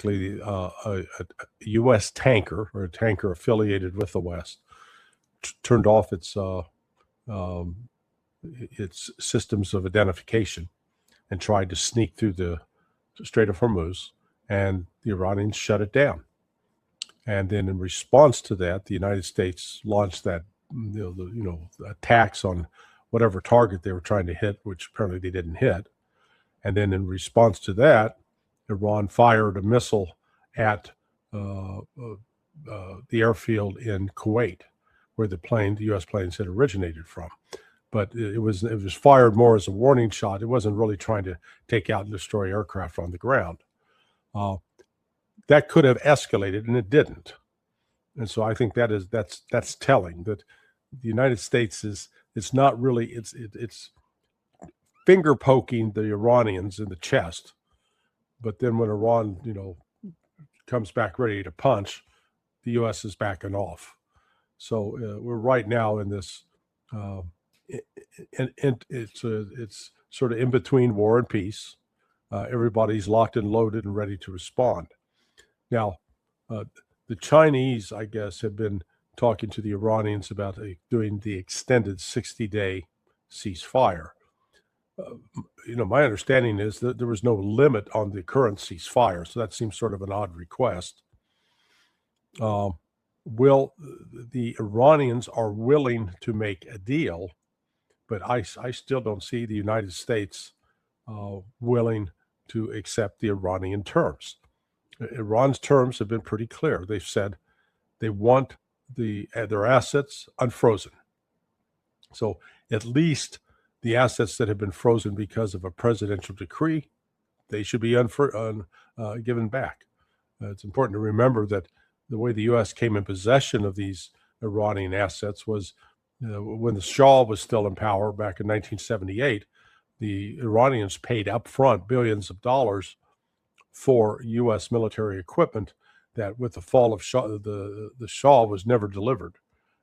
a U.S. tanker or a tanker affiliated with the West turned off its systems of identification and tried to sneak through the Strait of Hormuz, and the Iranians shut it down. And then in response to that, the United States launched that, attacks on whatever target they were trying to hit, which apparently they didn't hit. And then in response to that, Iran fired a missile at the airfield in Kuwait, where the U.S. planes had originated from. But it was fired more as a warning shot. It wasn't really trying to take out and destroy aircraft on the ground. That could have escalated, and it didn't. And so I think that's telling that the United States it's finger poking the Iranians in the chest, but then when Iran comes back ready to punch, the U.S. is backing off. So we're right now in this. It's sort of in between war and peace. Everybody's locked and loaded and ready to respond. Now, the Chinese, I guess, have been talking to the Iranians about doing the extended 60-day ceasefire. My understanding is that there was no limit on the current ceasefire, so that seems sort of an odd request. The Iranians are willing to make a deal, but I still don't see the United States willing to accept the Iranian terms. Iran's terms have been pretty clear. They've said they want their assets unfrozen. So at least the assets that have been frozen because of a presidential decree, they should be given back. It's important to remember that the way the U.S. came in possession of these Iranian assets was when the Shah was still in power back in 1978, the Iranians paid upfront billions of dollars for U.S. military equipment that with the fall of Shah, the Shah was never delivered.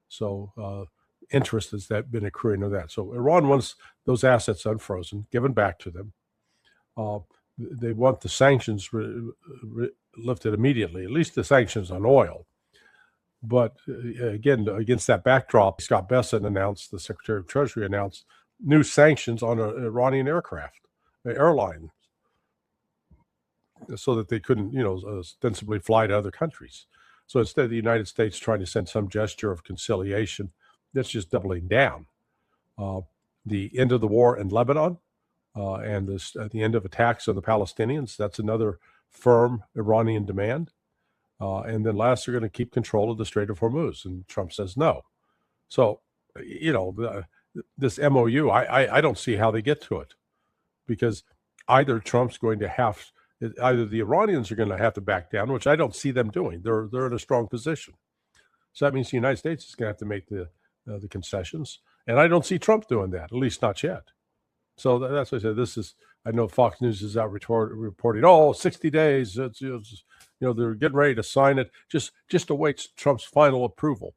So interest has been accruing to that. So Iran wants those assets unfrozen, given back to them. They want the sanctions lifted immediately, at least the sanctions on oil. But again, against that backdrop, Scott Bessent announced, the Secretary of Treasury announced, new sanctions on Iranian airlines, so that they couldn't, ostensibly fly to other countries. So instead of the United States trying to send some gesture of conciliation, that's just doubling down. The end of the war in Lebanon and the end of attacks on the Palestinians, that's another firm Iranian demand. And then last, they're going to keep control of the Strait of Hormuz, and Trump says no. So, this MOU, I don't see how they get to it, because either the Iranians are going to have to back down, which I don't see them doing. They're in a strong position. So that means the United States is going to have to make the concessions, and I don't see Trump doing that, at least not yet. So that's why I said I know Fox News is out reporting, 60 days. They're getting ready to sign it. Just awaits Trump's final approval.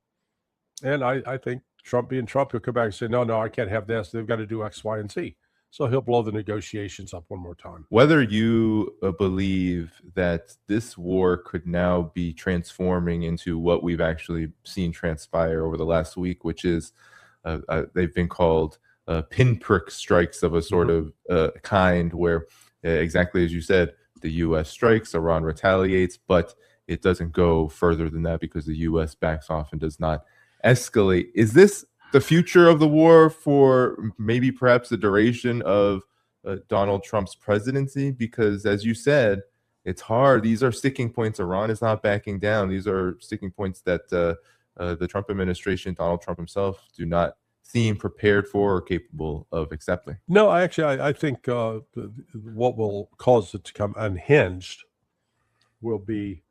And I think Trump being Trump, he'll come back and say, no, I can't have this. They've got to do X, Y, and Z. So he'll blow the negotiations up one more time. Whether you believe that this war could now be transforming into what we've actually seen transpire over the last week, which is they've been called pinprick strikes of a sort of kind where, exactly as you said, the U.S. strikes, Iran retaliates, but it doesn't go further than that because the U.S. backs off and does not escalate. Is this the future of the war for maybe perhaps the duration of Donald Trump's presidency? Because as you said, it's hard. These are sticking points. Iran is not backing down. These are sticking points that the Trump administration, Donald Trump himself, do not seem prepared for or capable of accepting. No, I think what will cause it to come unhinged will be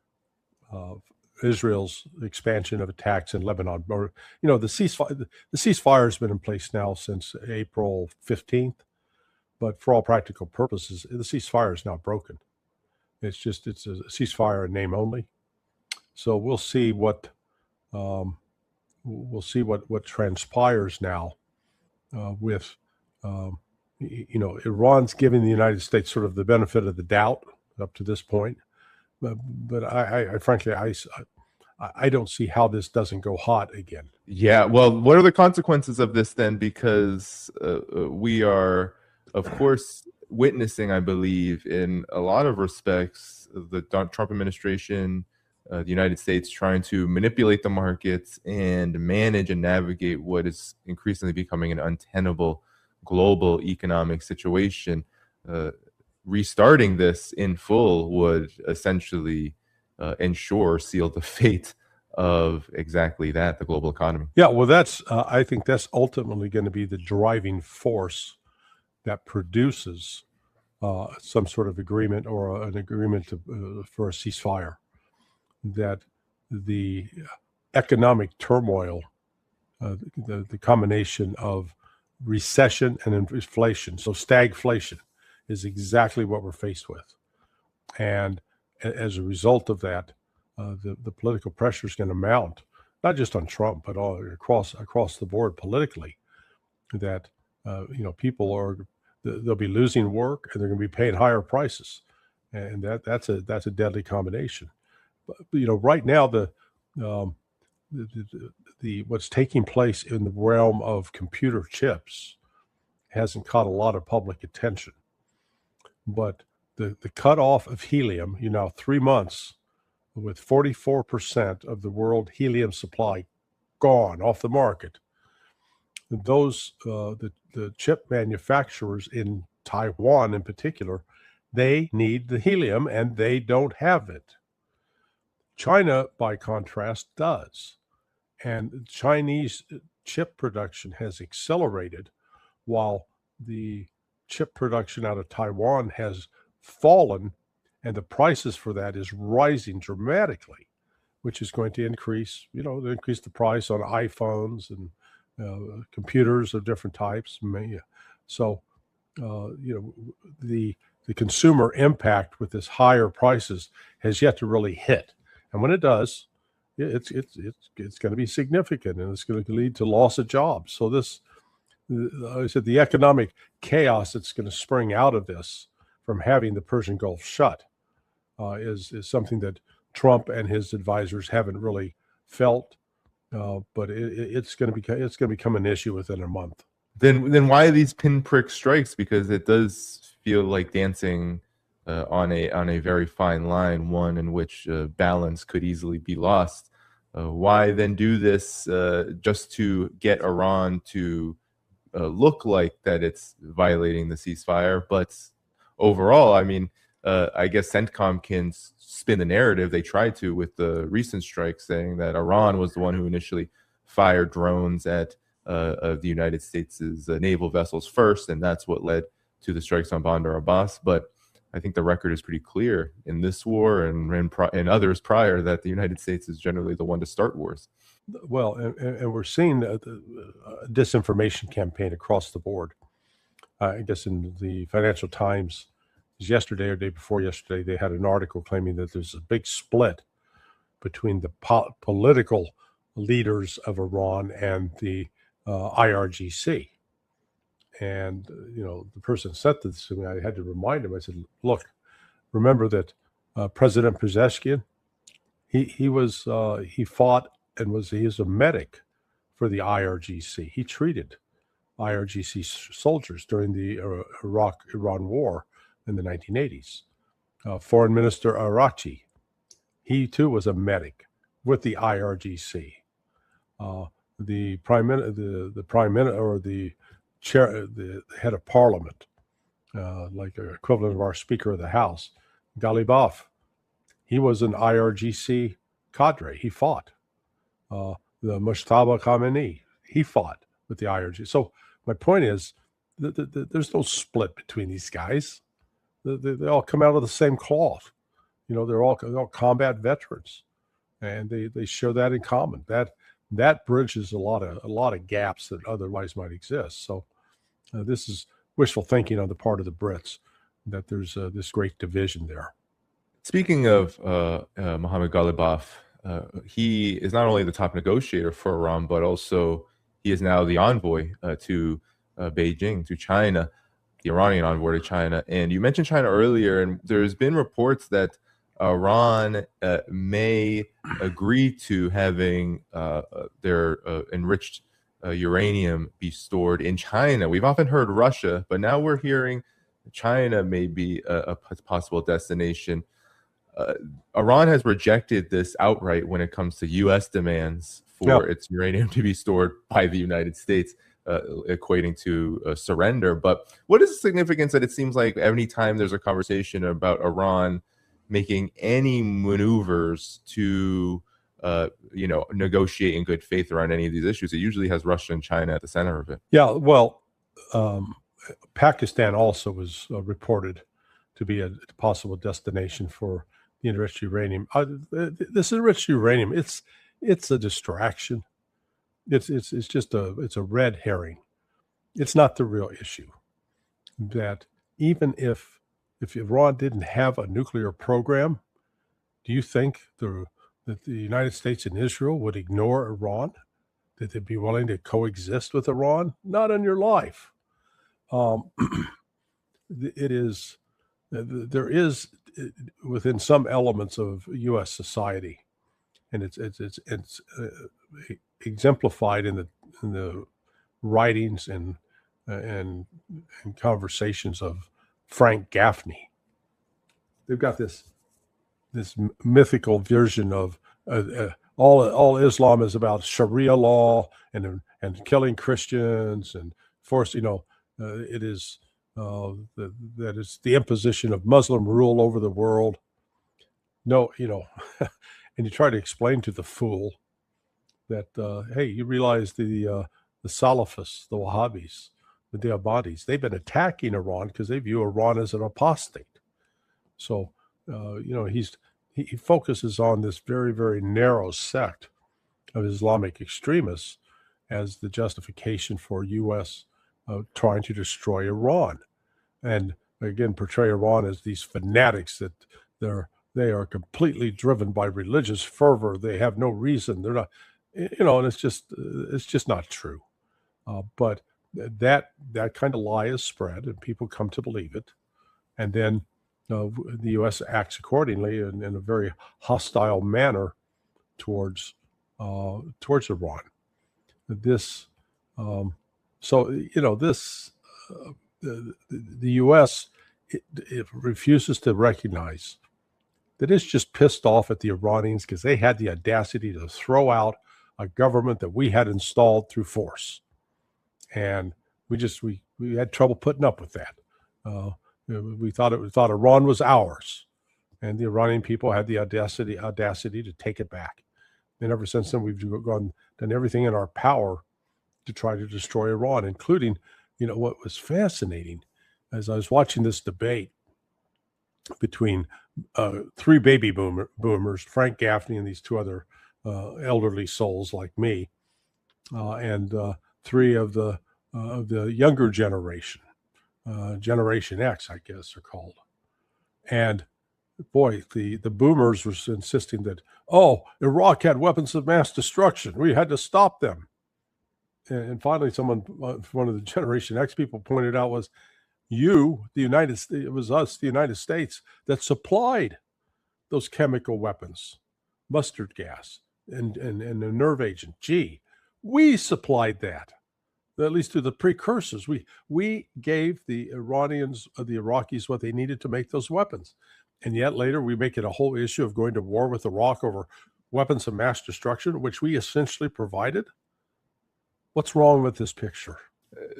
Israel's expansion of attacks in Lebanon. Or, the ceasefire has been in place now since April 15th, but for all practical purposes, the ceasefire is now broken. It's a ceasefire in name only. So we'll see what transpires now with Iran's giving the United States sort of the benefit of the doubt up to this point. but I frankly, I don't see how this doesn't go hot again. Yeah, well, what are the consequences of this then? Because we are, of course, witnessing, I believe, in a lot of respects, the Trump administration, the United States trying to manipulate the markets and manage and navigate what is increasingly becoming an untenable global economic situation. Restarting this in full would essentially ensure, seal the fate of exactly that, the global economy. Yeah, well, I think that's ultimately going to be the driving force that produces some sort of agreement or an agreement for a ceasefire. That the economic turmoil, the combination of recession and inflation, so stagflation, is exactly what we're faced with. And as a result of that, the political pressure is going to mount, not just on Trump, but all across the board politically. That people they'll be losing work and they're going to be paying higher prices, and that's a deadly combination. But right now the what's taking place in the realm of computer chips hasn't caught a lot of public attention, but the cutoff of helium, 3 months with 44% of the world helium supply gone off the market. Those the chip manufacturers in Taiwan in particular, they need the helium and they don't have it. China, by contrast, does. And Chinese chip production has accelerated while the chip production out of Taiwan has fallen, and the prices for that is rising dramatically, which is going to increase the price on iPhones and computers of different types. So, the consumer impact with this higher prices has yet to really hit, and when it does, it's going to be significant, and it's going to lead to loss of jobs. So this, I said, the economic chaos that's going to spring out of this from having the Persian Gulf shut is something that Trump and his advisors haven't really felt, but it's going to become an issue within a month. Then why these pinprick strikes? Because it does feel like dancing on a very fine line, one in which balance could easily be lost. Why then do this just to get Iran to look like that it's violating the ceasefire? But overall, I mean, I guess CENTCOM can spin the narrative. They tried to with the recent strike, saying that Iran was the one who initially fired drones at the United States' naval vessels first, and that's what led to the strikes on Bandar Abbas. But I think the record is pretty clear in this war and others prior that the United States is generally the one to start wars. Well, and we're seeing a disinformation campaign across the board. I guess in the Financial Times, yesterday or day before yesterday, they had an article claiming that there's a big split between the political leaders of Iran and the IRGC. And, the person said this to me. I had to remind him. I said, look, remember that President Pezeshkian, he fought and he was a medic for the IRGC. He treated IRGC soldiers during the Iraq-Iran war in the 1980s. Foreign Minister Arachi, he too was a medic with the IRGC. The prime minister or the chair, the head of parliament, like an equivalent of our Speaker of the House, Ghalibaf, he was an IRGC cadre. He fought. The Mujtaba Khamenei, he fought with the IRGC. So my point is, there's no split between these guys. They all come out of the same cloth. They're all combat veterans, and they share that in common. That bridges a lot of gaps that otherwise might exist. So this is wishful thinking on the part of the Brits that there's this great division there. Speaking of Mohammad Ghalibaf, he is not only the top negotiator for Iran, but also he is now the envoy to Beijing, to China, the Iranian envoy to China. And you mentioned China earlier, and there's been reports that Iran may agree to having their enriched uranium be stored in China. We've often heard Russia, but now we're hearing China may be a possible destination. Iran has rejected this outright when it comes to U.S. demands for its uranium to be stored by the United States, equating to surrender. But what is the significance that it seems like every time there's a conversation about Iran making any maneuvers to negotiate in good faith around any of these issues, it usually has Russia and China at the center of it? Yeah, well, Pakistan also was reported to be a possible destination for the enriched uranium. This enriched uranium, it's a distraction. It's just a red herring. It's not the real issue. That even if Iran didn't have a nuclear program, do you think that the United States and Israel would ignore Iran? That they'd be willing to coexist with Iran? Not in your life. There is within some elements of U.S. society, and it's exemplified in the writings and conversations of Frank Gaffney. They've got this mythical version of all Islam is about Sharia law and killing Christians and force. It is. That it's the imposition of Muslim rule over the world. No, and you try to explain to the fool that, hey, you realize the Salafists, the Wahhabis, the Deobandis, they've been attacking Iran because they view Iran as an apostate. So, he focuses on this very, very narrow sect of Islamic extremists as the justification for U.S. Trying to destroy Iran. And again, portray Iran as these fanatics that they are completely driven by religious fervor. They have no reason. They're not, and it's just not true. But that kind of lie is spread, and people come to believe it, and then the U.S. acts accordingly in a very hostile manner towards Iran. This, the U.S. it refuses to recognize that it's just pissed off at the Iranians because they had the audacity to throw out a government that we had installed through force, and we had trouble putting up with that. We thought Iran was ours, and the Iranian people had the audacity to take it back. And ever since then, we've done everything in our power to try to destroy Iran, including. What was fascinating as I was watching this debate between three baby boomers, Frank Gaffney and these two other elderly souls like me, and three of the younger generation, Generation X, I guess they're called. And boy, the boomers were insisting that, Iraq had weapons of mass destruction. We had to stop them. And finally, one of the Generation X people pointed out was, it was us, the United States, that supplied those chemical weapons, mustard gas and the nerve agent. Gee, we supplied that, at least through the precursors. We gave the Iranians, the Iraqis, what they needed to make those weapons. And yet later we make it a whole issue of going to war with Iraq over weapons of mass destruction, which we essentially provided. What's wrong with this picture?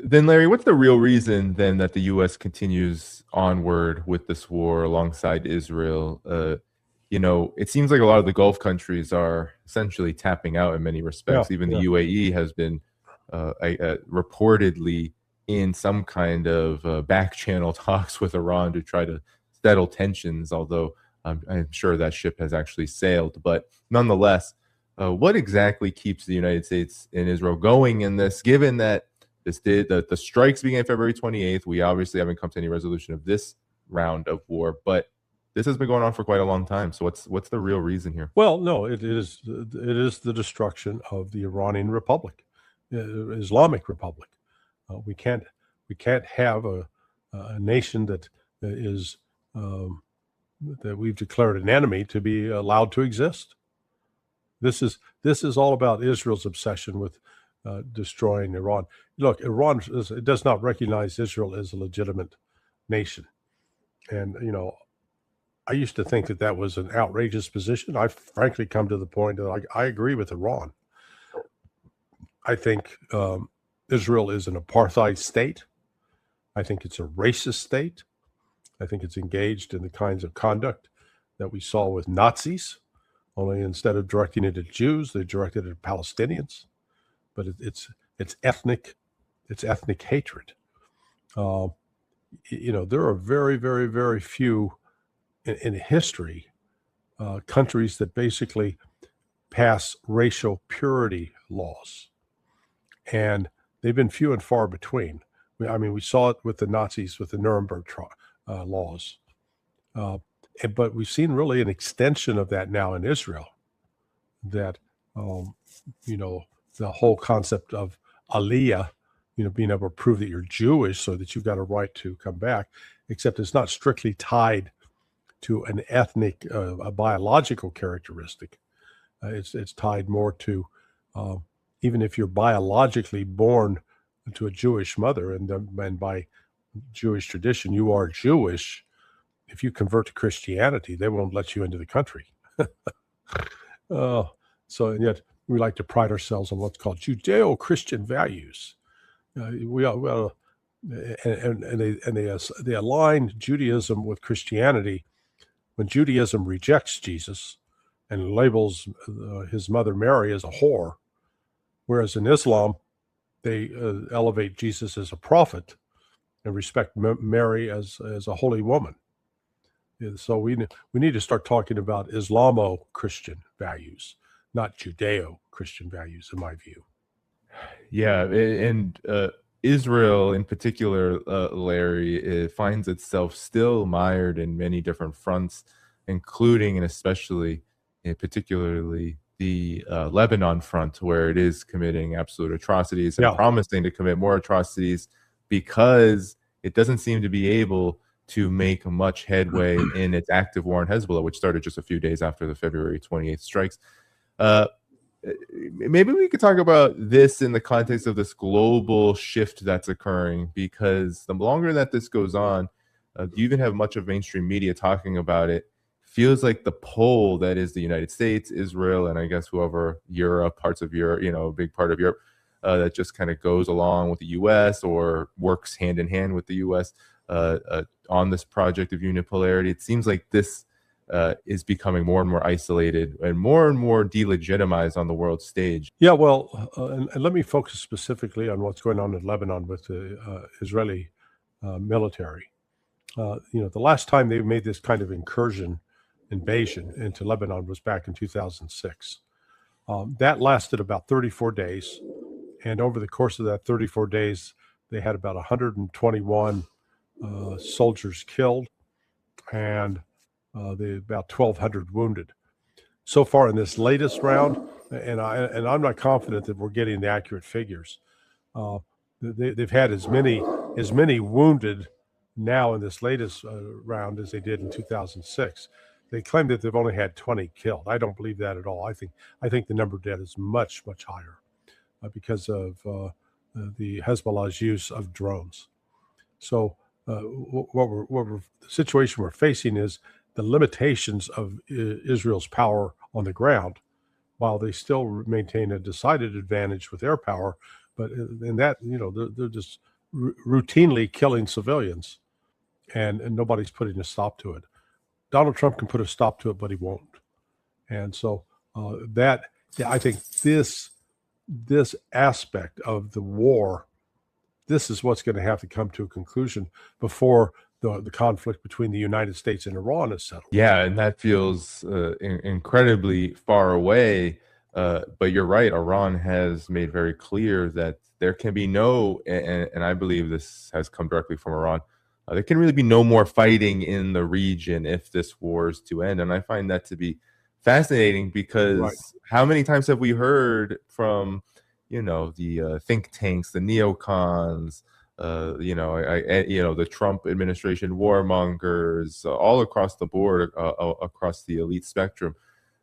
Then, Larry, what's the real reason then that the U.S. continues onward with this war alongside Israel? It seems like a lot of the Gulf countries are essentially tapping out in many respects. Even the UAE has been reportedly in some kind of backchannel talks with Iran to try to settle tensions, although I'm sure that ship has actually sailed. But nonetheless, what exactly keeps the United States and Israel going in this, given that the strikes began February 28th? We obviously haven't come to any resolution of this round of war, but this has been going on for quite a long time. So what's the real reason here? Well, no, it is the destruction of the Iranian Republic, Islamic Republic. We can't have a nation that is that we've declared an enemy to be allowed to exist. This is all about Israel's obsession with destroying Iran. Look, Iran it does not recognize Israel as a legitimate nation, and I used to think that was an outrageous position. I've frankly come to the point that I agree with Iran. I think Israel is an apartheid state. I think it's a racist state. I think it's engaged in the kinds of conduct that we saw with Nazis, only instead of directing it at Jews, they directed it at Palestinians. But it's ethnic hatred. There are very, very, very few in history countries that basically pass racial purity laws, and they've been few and far between. We saw it with the Nazis with the Nuremberg laws, but we've seen really an extension of that now in Israel. That the whole concept of aliyah, being able to prove that you're Jewish so that you've got a right to come back, except it's not strictly tied to an ethnic, a biological characteristic. It's tied more to even if you're biologically born to a Jewish mother, and by Jewish tradition you are Jewish, if you convert to Christianity, they won't let you into the country. And yet we like to pride ourselves on what's called Judeo-Christian values. They align Judaism with Christianity when Judaism rejects Jesus and labels his mother Mary as a whore, whereas in Islam they elevate Jesus as a prophet and respect Mary as a holy woman. So we need to start talking about Islamo-Christian values, not Judeo-Christian values, in my view. Yeah, and Israel in particular, Larry, it finds itself still mired in many different fronts, including and especially, particularly the Lebanon front, where it is committing absolute atrocities and promising to commit more atrocities because it doesn't seem to be able to make much headway in its active war on Hezbollah, which started just a few days after the February 28th strikes. Maybe we could talk about this in the context of this global shift that's occurring, because the longer that this goes on, you even have much of mainstream media talking about it. Feels like the pole that is the United States, Israel, and I guess whoever, Europe, parts of Europe, a big part of Europe, that just kind of goes along with the U.S. or works hand in hand with the U.S. On this project of unipolarity. It seems like this is becoming more and more isolated and more delegitimized on the world stage. Yeah, well, and let me focus specifically on what's going on in Lebanon with the Israeli military. The last time they made this kind of invasion into Lebanon was back in 2006. That lasted about 34 days. And over the course of that 34 days, they had about 121 soldiers killed and about 1,200 wounded. So far in this latest round, and I'm not confident that we're getting the accurate figures. They've had as many wounded now in this latest round as they did in 2006. They claim that they've only had 20 killed. I don't believe that at all. I think the number dead is much, much higher because of the Hezbollah's use of drones. So the situation we're facing is the limitations of Israel's power on the ground, while they still maintain a decided advantage with air power. But in that, they're just routinely killing civilians, and nobody's putting a stop to it. Donald Trump can put a stop to it, but he won't. And so I think this aspect of the war, this is what's going to have to come to a conclusion before the conflict between the United States and Iran is settled. Yeah, and that feels incredibly far away. But you're right. Iran has made very clear that there can be no, and I believe this has come directly from Iran, there can really be no more fighting in the region if this war is to end. And I find that to be fascinating because how many times have we heard from, the think tanks, the neocons, the Trump administration warmongers all across the board, across the elite spectrum.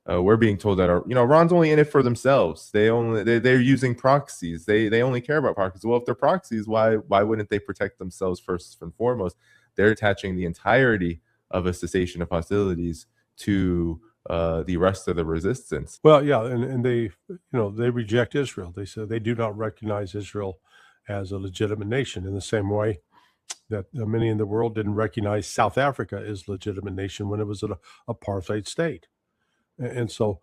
We're being told that Iran's only in it for themselves. They're using proxies. They only care about proxies. Well, if they're proxies, why wouldn't they protect themselves first and foremost? They're attaching the entirety of a cessation of hostilities to the rest of the resistance. Well, yeah, and they reject Israel. They say they do not recognize Israel as a legitimate nation in the same way that many in the world didn't recognize South Africa as a legitimate nation when it was an apartheid state. And so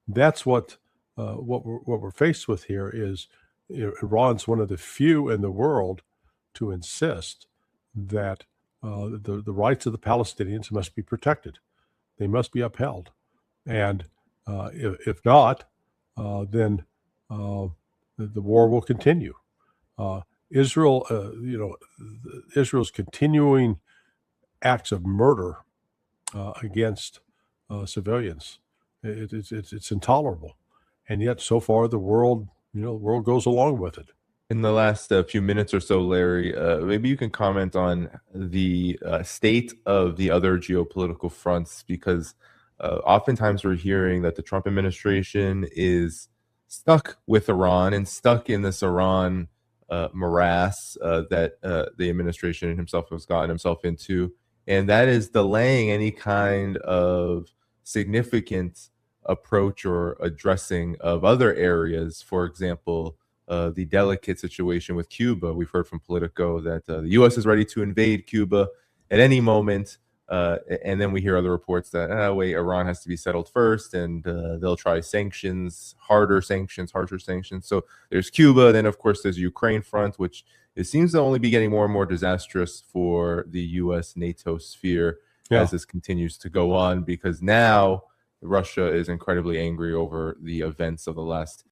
that's what we're faced with here is Iran's one of the few in the world to insist that the rights of the Palestinians must be protected. They must be upheld. And if not, then the war will continue. Israel's continuing acts of murder against civilians, it's intolerable, and yet so far the world goes along with it. In the last few minutes or so, Larry, maybe you can comment on the state of the other geopolitical fronts, because oftentimes we're hearing that the Trump administration is stuck with Iran and stuck in this Iran morass that the administration himself has gotten himself into, and that is delaying any kind of significant approach or addressing of other areas. For example, the delicate situation with Cuba. We've heard from Politico that the U.S. is ready to invade Cuba at any moment. And then we hear other reports that, Iran has to be settled first, and they'll try sanctions, harsher sanctions. So there's Cuba. Then, of course, there's Ukraine front, which it seems to only be getting more and more disastrous for the U.S. NATO sphere as this continues to go on, because now Russia is incredibly angry over the events of the last